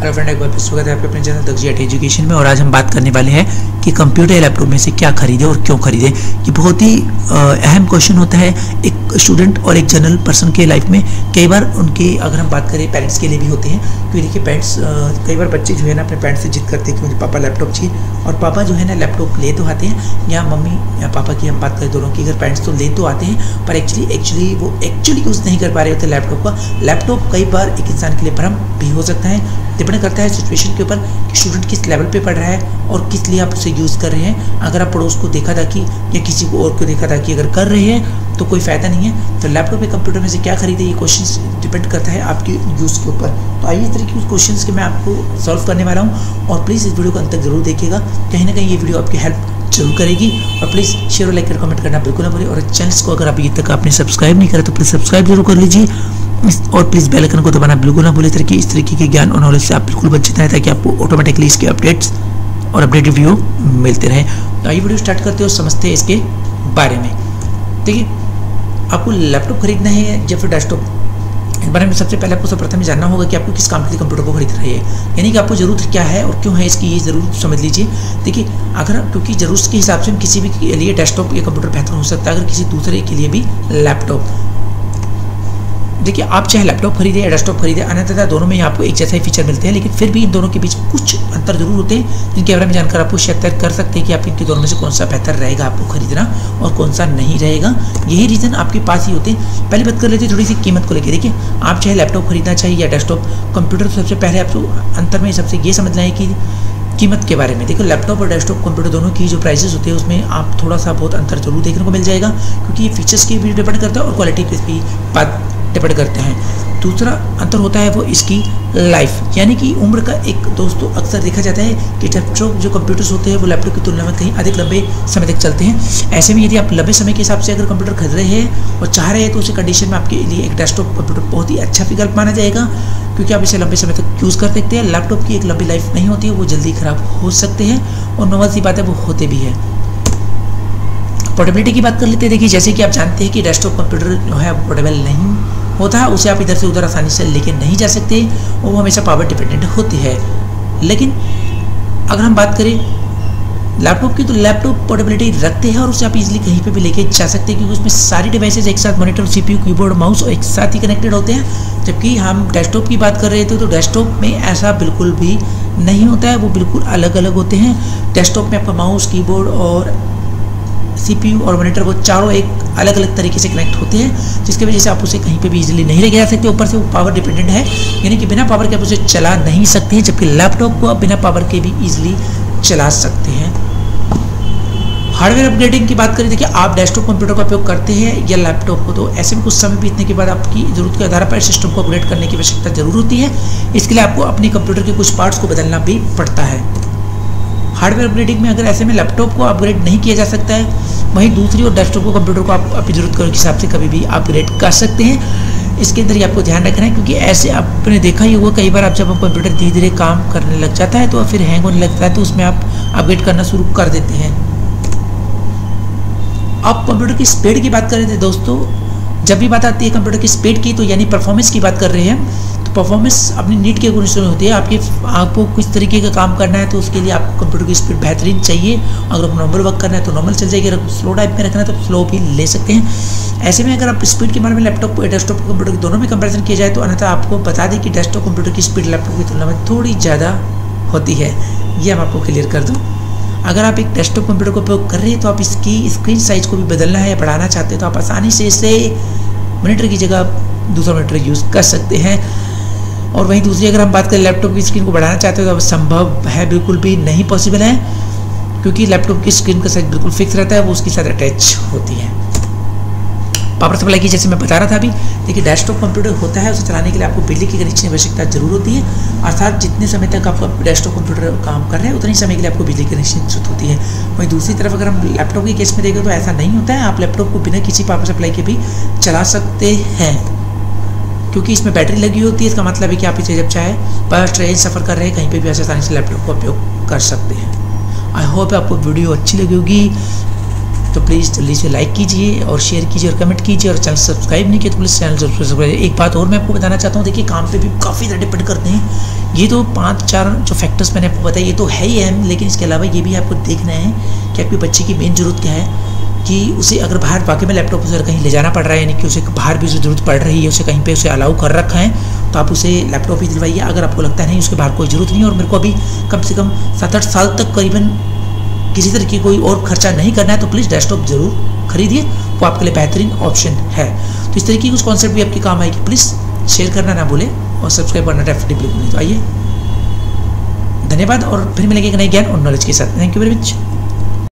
Hello friend, एक बार फिर स्वागत है आपके अपने चैनल दक्षिण एजुकेशन में। और आज हम बात करने वाले हैं कि कंप्यूटर या लैपटॉप में से क्या खरीदें और क्यों खरीदें। ये बहुत ही अहम क्वेश्चन होता है एक स्टूडेंट और एक जनरल पर्सन के लाइफ में। कई बार उनके, अगर हम बात करें पेरेंट्स के लिए भी होते हैं, क्योंकि देखिए पेरेंट्स, कई बार बच्चे जो है ना अपने पेरेंट्स से जिद करते हैं कि मुझे पापा लैपटॉप चाहिए, और पापा जो है ना लैपटॉप ले तो आते हैं, या मम्मी या पापा की हम बात करें दोनों की, अगर पेरेंट्स तो ले तो आते हैं पर एक्चुअली वो यूज़ नहीं कर पा रहे होते लैपटॉप का। लैपटॉप कई बार एक इंसान के लिए भ्रम भी हो सकता है। डिपेंड करता है सिचुएशन के ऊपर कि स्टूडेंट किस लेवल पे पढ़ रहा है और किस लिए आप उसे यूज़ कर रहे हैं। अगर आप पड़ोस को देखा था कि या किसी को और को देखा था कि अगर कर रहे हैं तो कोई फ़ायदा नहीं है। तो लैपटॉप या कंप्यूटर में से क्या खरीदे, ये क्वेश्चन डिपेंड करता है आपके यूज़ के ऊपर। तो आइए इस तरीके के क्वेश्चंस के मैं आपको सॉल्व करने वाला हूँ, और प्लीज़ इस वीडियो को अंत तक जरूर देखिएगा। कहीं ना कहीं ये वीडियो आपकी हेल्प जरूर करेगी। और प्लीज़ शेयर और लाइक कर कमेंट करना बिल्कुल ना भूलिए। और चैनल को अगर अभी तक आपने सब्सक्राइब नहीं करा तो प्लीज़ सब्सक्राइब जरूर कर लीजिए, और प्लीज़ बेल आइकन को दबाना बिल्कुल ना भूलिए, ताकि इस तरीके के ज्ञान और नॉलेज से आप बिल्कुल बचते हैं, ताकि आपको ऑटोमेटिकली इसके अपडेट्स और अपडेटेड वीडियो मिलते रहे। तो आइए वीडियो स्टार्ट करते हैं और समझते हैं इसके बारे में। देखिए, आपको लैपटॉप खरीदना है या फिर डेस्कटॉप, इस बारे में सबसे पहले आपको सर्वप्रथम जानना होगा कि आपको किस काम के लिए कंप्यूटर को खरीद रहे हैं, यानी कि आपको ज़रूरत क्या है और क्यों है इसकी, ये ज़रूर समझ लीजिए। देखिए, अगर क्योंकि ज़रूरत के हिसाब से किसी भी के लिए डेस्कटॉप या कंप्यूटर बेहतर हो सकता है, अगर किसी दूसरे के लिए भी लैपटॉप। देखिए, आप चाहे लैपटॉप खरीदे या डेस्कटॉप खरीदे, अन्यथा दोनों में आपको एक जैसा ही फीचर मिलते हैं, लेकिन फिर भी इन दोनों के बीच कुछ अंतर जरूर होते हैं, जिनके बारे में जानकर आपको शेयर कर सकते हैं कि आप इनके दोनों में से कौन सा बेहतर रहेगा आपको खरीदना और कौन सा नहीं रहेगा। यही रीज़न आपके पास ही होते हैं। पहले बात कर लेते हैं थोड़ी सी कीमत को लेकर। देखिए, आप चाहे लैपटॉप खरीदना चाहिए या डेस्कटॉप कंप्यूटर, सबसे पहले आपको अंतर में सबसे ये समझना है कि कीमत के बारे में। देखो, लैपटॉप और डेस्कटॉप कंप्यूटर दोनों की जो प्राइसेस होते हैं उसमें आप थोड़ा सा बहुत अंतर जरूर देखने को मिल जाएगा, क्योंकि ये फीचर्स के भी डिपेंड करता है और क्वालिटी पे भी बात डिपेंड करते हैं। दूसरा अंतर होता है वो इसकी लाइफ, यानी कि उम्र का। एक दोस्तों अक्सर देखा जाता है कि डेस्कटॉप जो कंप्यूटर्स होते हैं वो लैपटॉप की तुलना में कहीं अधिक लंबे समय तक चलते हैं। ऐसे में यदि आप लंबे समय के हिसाब से अगर कंप्यूटर खरीद रहे हैं और चाह रहे हैं, तो उस कंडीशन में आपके लिए एक डेस्कटॉप कंप्यूटर बहुत ही अच्छा विकल्प माना जाएगा, क्योंकि आप इसे लंबे समय तक यूज़ कर सकते हैं। लैपटॉप की एक लंबी लाइफ नहीं होती है, वो जल्दी ख़राब हो सकते हैं, और नॉर्मल सी बात है वो होते भी है। पोर्टेबिलिटी की बात कर लेते हैं। देखिए, जैसे कि आप जानते हैं कि डेस्कटॉप कंप्यूटर जो है पोर्टेबल नहीं होता है, उसे आप इधर से उधर आसानी से लेके नहीं जा सकते, और वो हमेशा पावर डिपेंडेंट होती है। लेकिन अगर हम बात करें लैपटॉप की, तो लैपटॉप पोर्टेबिलिटी रखते हैं और उसे आप इजीली कहीं पे भी लेके जा सकते हैं, क्योंकि उसमें सारी डिवाइसेज एक साथ, मॉनिटर, सीपीयू, कीबोर्ड, माउस एक साथ ही कनेक्टेड होते हैं। जबकि हम डेस्कटॉप की बात कर रहे थे, तो डेस्कटॉप में ऐसा बिल्कुल भी नहीं होता है, वो बिल्कुल अलग अलग होते हैं। डेस्कटॉप में आपका माउस, कीबोर्ड और सीपीयू और मॉनिटर वो चारों एक अलग अलग तरीके से कनेक्ट होते हैं, जिसकी वजह से आप उसे कहीं पे भी इजीली नहीं लेके जा सकते। ऊपर से वो पावर डिपेंडेंट है, यानी कि बिना पावर के आप उसे चला नहीं सकते हैं, जबकि लैपटॉप को आप बिना पावर के भी इजीली चला सकते हैं। हार्डवेयर अपग्रेडिंग की बात करें, देखिए, आप डेस्कटॉप कंप्यूटर का उपयोग करते हैं या लैपटॉप को, तो ऐसे में कुछ समय बीतने के बाद आपकी ज़रूरत के आधार पर सिस्टम को अपग्रेड करने की आवश्यकता जरूर होती है। इसके लिए आपको अपने कंप्यूटर के कुछ पार्ट्स को बदलना भी पड़ता है। हार्डवेयर अपग्रेडिंग में अगर ऐसे में लैपटॉप को अपग्रेड नहीं किया जा सकता है, वहीं दूसरी और डेस्कटॉप को कंप्यूटर को आप अपनी जरूरत के हिसाब से कभी भी अपग्रेड कर सकते हैं। इसके अंदर ही आपको ध्यान रखना है, क्योंकि ऐसे आपने देखा ही होगा कई बार, आप जब कंप्यूटर धीरे धीरे काम करने लग जाता है तो फिर हैंग होने लगता है, तो उसमें आप अपग्रेड करना शुरू कर देते हैं। आप कंप्यूटर की स्पीड की बात कर रहे थे दोस्तों। जब भी बात आती है कंप्यूटर की स्पीड की, तो यानी परफॉर्मेंस की बात कर रहे हैं, तो परफॉर्मेंस अपनी नीड के अनुसार होती है। आपको किस तरीके का काम करना है, तो उसके लिए आपको कंप्यूटर की स्पीड बेहतरीन चाहिए। अगर आपको नॉर्मल वर्क करना है तो नॉर्मल चल जाएगी, अगर स्लो टाइप में रखना है तो स्लो भी ले सकते हैं। ऐसे में अगर आप स्पीड के बारे में लैपटॉप डेस्कटॉप कंप्यूटर के दोनों में कंपैरिजन किया जाए, तो अन्यथा आपको बता दें कि डेस्कटॉप कंप्यूटर की स्पीड लैपटॉप की तुलना में थोड़ी ज़्यादा होती है। ये हम आपको क्लियर कर दूँ। अगर आप एक डेस्कटॉप कंप्यूटर का उपयोग कर रहे हैं, तो आप इसकी स्क्रीन साइज़ को भी बदलना है या बढ़ाना चाहते हैं, तो आप आसानी से इसे मॉनिटर की जगह दूसरा मॉनिटर यूज़ कर सकते हैं। और वहीं दूसरी अगर हम बात करें लैपटॉप की स्क्रीन को बढ़ाना चाहते हो, तो अब संभव है, बिल्कुल भी नहीं पॉसिबल है, क्योंकि लैपटॉप की स्क्रीन का साइज बिल्कुल फिक्स रहता है, वो उसके साथ अटैच होती है। पावर सप्लाई की जैसे मैं बता रहा था अभी, देखिए, डेस्कटॉप कंप्यूटर होता है, उसे चलाने के लिए आपको बिजली की कनेक्शन की आवश्यकता जरूर होती है, अर्थात जितने समय तक आपका डेस्कटॉप कंप्यूटर काम कर रहे हैं उतने समय के लिए आपको बिजली की कनेक्शन जरूरत होती है। वहीं दूसरी तरफ अगर हम लैपटॉप के केस में देखें, तो ऐसा नहीं होता है। आप लैपटॉप को बिना किसी पावर सप्लाई के भी चला सकते हैं, क्योंकि इसमें बैटरी लगी होती है। इसका मतलब है कि आप इसे जब चाहे बस, ट्रेन, सफ़र कर रहे हैं, कहीं पे भी आसानी से लैपटॉप का उपयोग कर सकते हैं। आई होप आपको वीडियो अच्छी लगी होगी। तो प्लीज़ जल्दी से लाइक कीजिए और शेयर कीजिए और कमेंट कीजिए, और चैनल सब्सक्राइब नहीं किया तो प्लीज़ चैनल सब्सक्राइब करिए। एक बात और मैं आपको बताना चाहता हूँ, देखिए काम पे भी काफ़ी ज़्यादा डिपेंड करते हैं। ये तो 5-4 जो फैक्टर्स मैंने आपको बताया ये तो है ही अहम, लेकिन इसके अलावा ये भी आपको देखना है कि आपके बच्चे की मेन ज़रूरत क्या है, कि उसे अगर बाहर वाकई में लैपटॉप उसे कहीं ले जाना पड़ रहा है, यानी कि उसे बाहर भी उसे ज़रूरत पड़ रही है, उसे कहीं पे उसे अलाउ कर रखा है, तो आप उसे लैपटॉप ही दिलवाइए। अगर आपको लगता है नहीं उसके बाहर कोई ज़रूरत नहीं है और मेरे को अभी कम से कम 7-8 साल तक करीबन किसी तरह की कोई और खर्चा नहीं करना है, तो प्लीज़ डेस्कटॉप ज़रूर खरीदिए, वो आपके लिए बेहतरीन ऑप्शन है। तो इस तरह की कुछ कॉन्सेप्ट भी आपके काम आएगी, प्लीज़ शेयर करना ना भूलें और सब्सक्राइब करना डेफिनेटली भूलें। तो आइए, धन्यवाद, और फिर मिलेंगे एक नए ज्ञान और नॉलेज के साथ। Thank you very much.